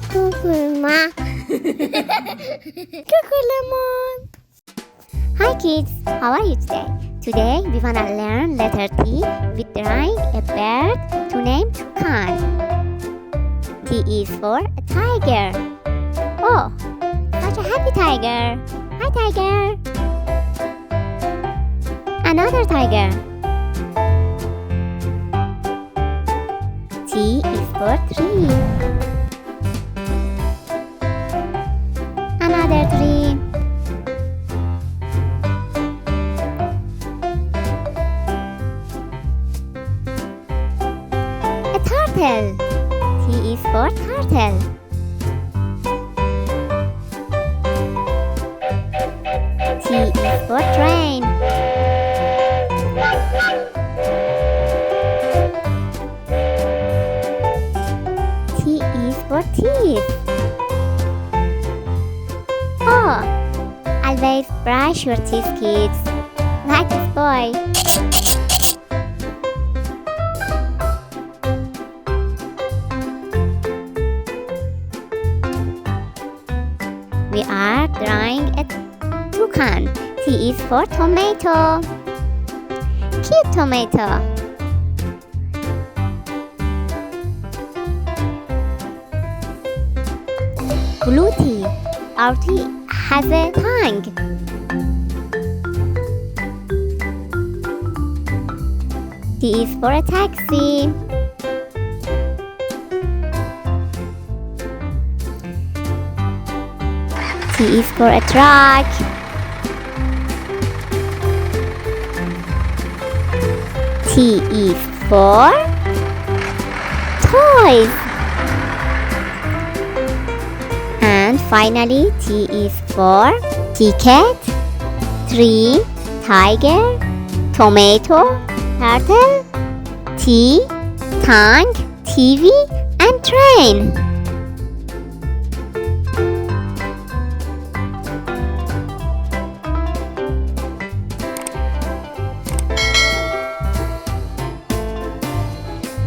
Cuculma. Cuculemon. Hi kids, how are you today? Today we wanna learn letter T with drawing a bird to name Toucan. T is for a tiger. Oh, such a happy tiger. Hi tiger. Another tiger. T is for tree. Another tree. A turtle. T is for turtle. T is for train. T is for teeth. Oh, always brush your teeth, kids, like this boy. We are drawing a toucan. T is for tomato. Cute tomato. Blue tea. Our tea has a tongue. T is for a taxi. T is for a truck. T is for toys. And finally, T is for ticket, tree, tiger, tomato, turtle, tea, tongue, TV, and train.